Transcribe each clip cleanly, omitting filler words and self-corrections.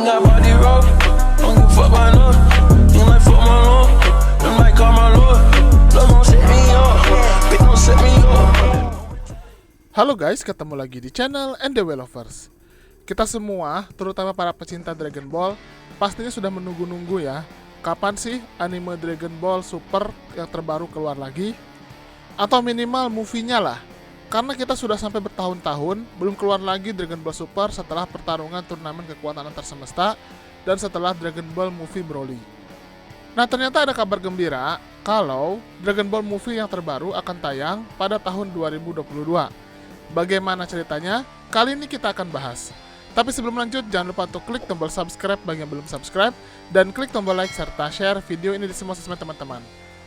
ain't got body roll. Don't give a fuck by no. You might fuck my lord. You might call my lord. Love gon' set me up. Bitch gon' set me up. Halo guys, ketemu lagi di channel NDW Lovers. Kita semua, terutama para pecinta Dragon Ball, pastinya sudah menunggu-nunggu ya. Kapan sih anime Dragon Ball Super yang terbaru keluar lagi? Atau minimal movie-nya lah. Karena kita sudah sampai bertahun-tahun belum keluar lagi Dragon Ball Super setelah pertarungan turnamen kekuatan antar semesta dan setelah Dragon Ball Movie Broly. Nah, ternyata ada kabar gembira kalau Dragon Ball Movie yang terbaru akan tayang pada tahun 2022. Bagaimana ceritanya? Kali ini kita akan bahas. Tapi sebelum lanjut, jangan lupa untuk klik tombol subscribe bagi yang belum subscribe dan klik tombol like serta share video ini di semua sosmed teman-teman.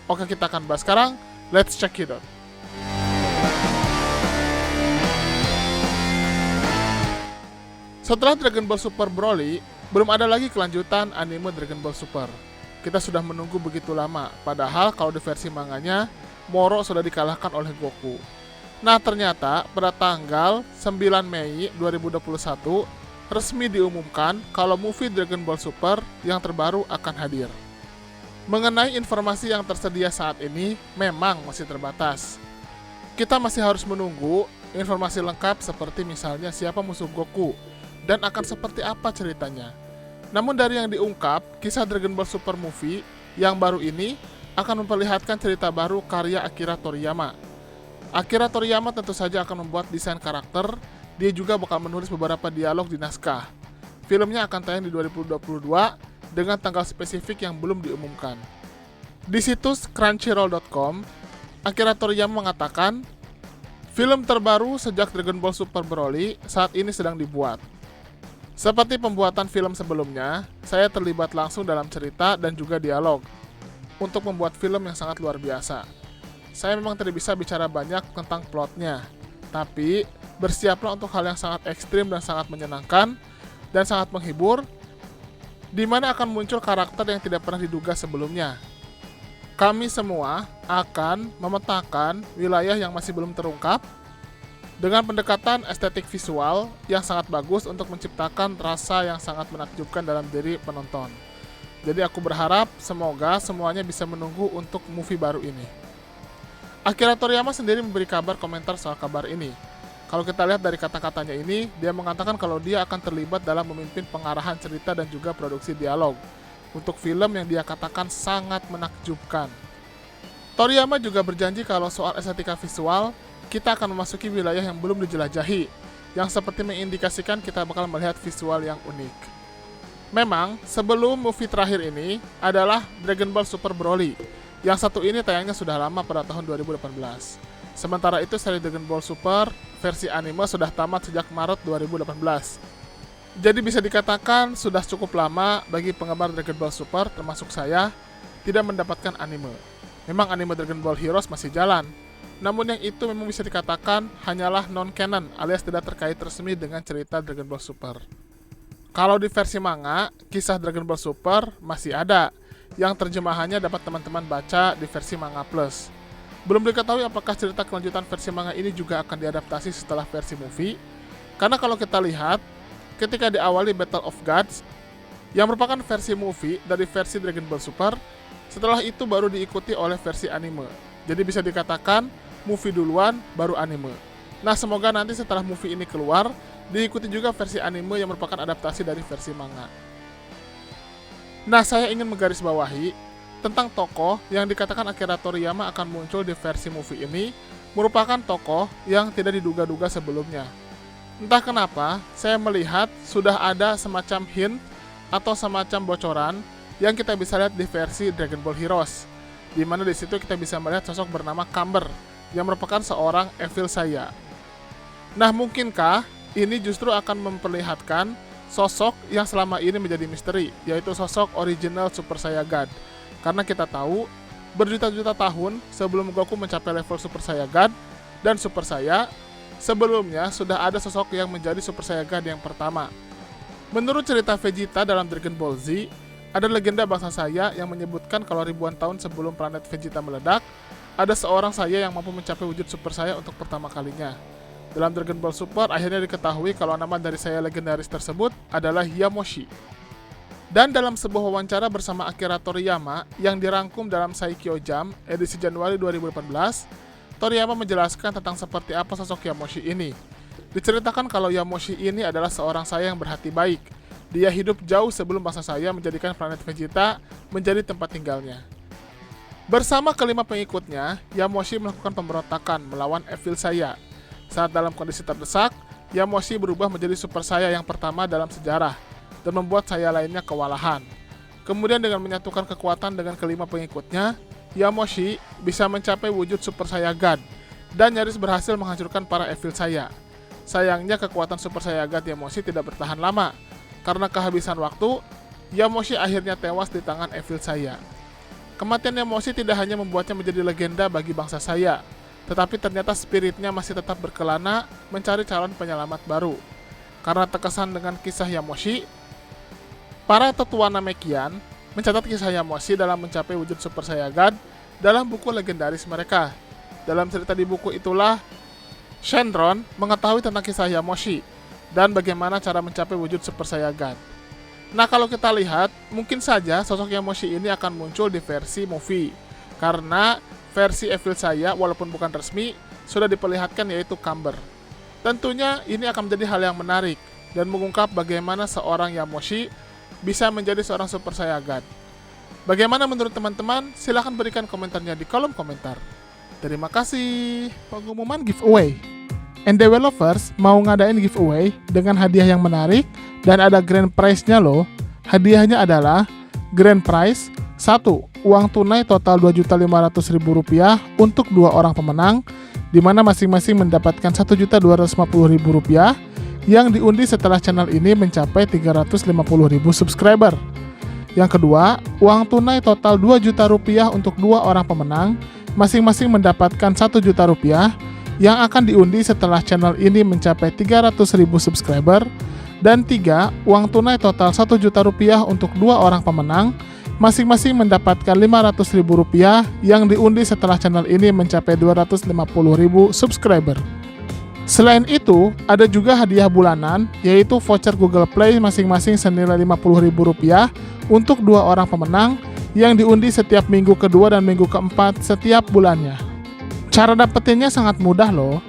Oke, kita akan bahas sekarang. Let's check it out. Setelah Dragon Ball Super Broly, belum ada lagi kelanjutan anime Dragon Ball Super. Kita sudah menunggu begitu lama, padahal kalau di versi manganya, Moro sudah dikalahkan oleh Goku. Nah, ternyata pada tanggal 9 Mei 2021, resmi diumumkan kalau movie Dragon Ball Super yang terbaru akan hadir. Mengenai informasi yang tersedia saat ini, memang masih terbatas. Kita masih harus menunggu informasi lengkap seperti misalnya siapa musuh Goku, dan akan seperti apa ceritanya. Namun dari yang diungkap, kisah Dragon Ball Super Movie yang baru ini akan memperlihatkan cerita baru karya Akira Toriyama. Akira Toriyama tentu saja akan membuat desain karakter, dia juga bakal menulis beberapa dialog di naskah. Filmnya akan tayang di 2022 dengan tanggal spesifik yang belum diumumkan. Di situs crunchyroll.com, Akira Toriyama mengatakan, film terbaru sejak Dragon Ball Super Broly saat ini sedang dibuat. Seperti pembuatan film sebelumnya, saya terlibat langsung dalam cerita dan juga dialog untuk membuat film yang sangat luar biasa. Saya memang tidak bisa bicara banyak tentang plotnya, tapi bersiaplah untuk hal yang sangat ekstrim dan sangat menyenangkan dan sangat menghibur, di mana akan muncul karakter yang tidak pernah diduga sebelumnya. Kami semua akan memetakan wilayah yang masih belum terungkap dengan pendekatan estetik visual yang sangat bagus untuk menciptakan rasa yang sangat menakjubkan dalam diri penonton. Jadi aku berharap semoga semuanya bisa menunggu untuk movie baru ini. Akira Toriyama sendiri memberi kabar komentar soal kabar ini. Kalau kita lihat dari kata-katanya ini, dia mengatakan kalau dia akan terlibat dalam memimpin pengarahan cerita dan juga produksi dialog untuk film yang dia katakan sangat menakjubkan. Toriyama juga berjanji kalau soal estetika visual, kita akan memasuki wilayah yang belum dijelajahi, yang seperti mengindikasikan kita bakal melihat visual yang unik. Memang, sebelum movie terakhir ini adalah Dragon Ball Super Broly, yang satu ini tayangnya sudah lama pada tahun 2018. Sementara itu, seri Dragon Ball Super versi anime sudah tamat sejak Maret 2018. Jadi bisa dikatakan sudah cukup lama bagi penggemar Dragon Ball Super, termasuk saya, tidak mendapatkan anime. Memang anime Dragon Ball Heroes masih jalan, namun yang itu memang bisa dikatakan hanyalah non-canon alias tidak terkait resmi dengan cerita Dragon Ball Super. Kalau di versi manga, kisah Dragon Ball Super masih ada, yang terjemahannya dapat teman-teman baca di versi Manga Plus. Belum diketahui apakah cerita kelanjutan versi manga ini juga akan diadaptasi setelah versi movie, karena kalau kita lihat, ketika diawali Battle of Gods, yang merupakan versi movie dari versi Dragon Ball Super, setelah itu baru diikuti oleh versi anime. Jadi bisa dikatakan, movie duluan, baru anime. Nah, semoga nanti setelah movie ini keluar, diikuti juga versi anime yang merupakan adaptasi dari versi manga. Nah, saya ingin menggarisbawahi tentang tokoh yang dikatakan Akira Toriyama akan muncul di versi movie ini merupakan tokoh yang tidak diduga-duga sebelumnya. Entah kenapa, saya melihat sudah ada semacam hint atau semacam bocoran yang kita bisa lihat di versi Dragon Ball Heroes, di mana di situ kita bisa melihat sosok bernama Camber yang merupakan seorang Evil Saya. Nah, mungkinkah ini justru akan memperlihatkan sosok yang selama ini menjadi misteri, yaitu sosok original Super Saiyan God. Karena kita tahu, berjuta-juta tahun sebelum Goku mencapai level Super Saiyan God dan Super Saya, sebelumnya sudah ada sosok yang menjadi Super Saiyan God yang pertama. Menurut cerita Vegeta dalam Dragon Ball Z, ada legenda bangsa Saya yang menyebutkan kalau ribuan tahun sebelum planet Vegeta meledak, ada seorang Saya yang mampu mencapai wujud Super Saya untuk pertama kalinya. Dalam Dragon Ball Super, akhirnya diketahui kalau nama dari Saya legendaris tersebut adalah Yamoshi. Dan dalam sebuah wawancara bersama Akira Toriyama yang dirangkum dalam Saikyo Jump edisi Januari 2018, Toriyama menjelaskan tentang seperti apa sosok Yamoshi ini. Diceritakan kalau Yamoshi ini adalah seorang saya yang berhati baik. Dia hidup jauh sebelum bangsa saya menjadikan planet Vegeta menjadi tempat tinggalnya. Bersama kelima pengikutnya, Yamoshi melakukan pemberontakan melawan Evil Saya. Saat dalam kondisi terdesak, Yamoshi berubah menjadi Super Saya yang pertama dalam sejarah dan membuat saya lainnya kewalahan. Kemudian dengan menyatukan kekuatan dengan kelima pengikutnya, Yamoshi bisa mencapai wujud Super Saya God dan nyaris berhasil menghancurkan para Evil Saya. Sayangnya kekuatan Super Saya God Yamoshi tidak bertahan lama. Karena kehabisan waktu, Yamoshi akhirnya tewas di tangan Evil Saya. Kematian Yamoshi tidak hanya membuatnya menjadi legenda bagi bangsa saya, tetapi ternyata spiritnya masih tetap berkelana mencari calon penyelamat baru. Karena terkesan dengan kisah Yamoshi, para tetua Namekian mencatat kisah Yamoshi dalam mencapai wujud Super Saya God dalam buku legendaris mereka. Dalam cerita di buku itulah, Shenron mengetahui tentang kisah Yamoshi dan bagaimana cara mencapai wujud Super Saya God. Nah, kalau kita lihat, mungkin saja sosok Yamoshi ini akan muncul di versi movie. Karena versi Evil Saya, walaupun bukan resmi, sudah diperlihatkan yaitu Camber. Tentunya ini akan menjadi hal yang menarik dan mengungkap bagaimana seorang Yamoshi bisa menjadi seorang Super Saya God. Bagaimana menurut teman-teman? Silahkan berikan komentarnya di kolom komentar. Terima kasih. Pengumuman giveaway. NDW Lovers mau ngadain giveaway dengan hadiah yang menarik dan ada grand prize-nya loh. Hadiahnya adalah grand prize 1. Uang tunai total Rp2.500.000 untuk 2 orang pemenang, di mana masing-masing mendapatkan Rp1.250.000 yang diundi setelah channel ini mencapai 350.000 subscriber. Yang kedua, uang tunai total Rp2 juta untuk 2 orang pemenang, masing-masing mendapatkan Rp1 juta yang akan diundi setelah channel ini mencapai 300.000 subscriber. Dan 3, uang tunai total Rp1 juta untuk 2 orang pemenang, masing-masing mendapatkan Rp500.000 yang diundi setelah channel ini mencapai 250.000 subscriber. Selain itu, ada juga hadiah bulanan, yaitu voucher Google Play masing-masing senilai Rp50.000 untuk 2 orang pemenang yang diundi setiap minggu kedua dan minggu keempat setiap bulannya. Cara dapetinnya sangat mudah loh.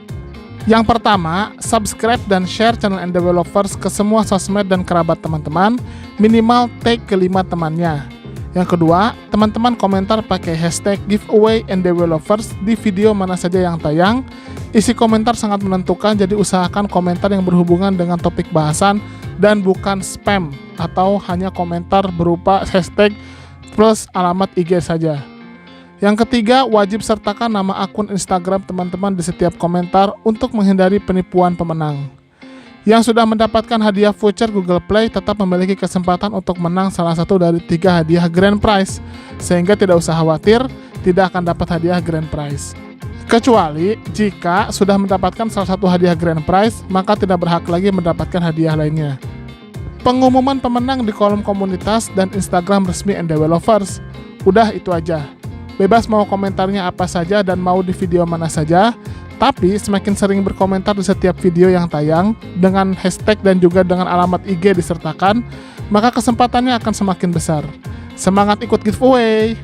Yang pertama, subscribe dan share channel NDW Lovers ke semua sosmed dan kerabat teman-teman, minimal tag ke 5 temannya. Yang kedua, teman-teman komentar pakai hashtag giveaway NDW Lovers di video mana saja yang tayang. Isi komentar sangat menentukan, jadi usahakan komentar yang berhubungan dengan topik bahasan dan bukan spam atau hanya komentar berupa hashtag plus alamat IG saja. Yang ketiga, wajib sertakan nama akun Instagram teman-teman di setiap komentar untuk menghindari penipuan pemenang. Yang sudah mendapatkan hadiah voucher Google Play tetap memiliki kesempatan untuk menang salah satu dari 3 hadiah grand prize, sehingga tidak usah khawatir tidak akan dapat hadiah grand prize. Kecuali jika sudah mendapatkan salah satu hadiah grand prize, maka tidak berhak lagi mendapatkan hadiah lainnya. Pengumuman pemenang di kolom komunitas dan Instagram resmi NDW Lovers. Udah itu aja. Bebas mau komentarnya apa saja dan mau di video mana saja, tapi semakin sering berkomentar di setiap video yang tayang dengan hashtag dan juga dengan alamat IG disertakan, maka kesempatannya akan semakin besar. Semangat ikut giveaway!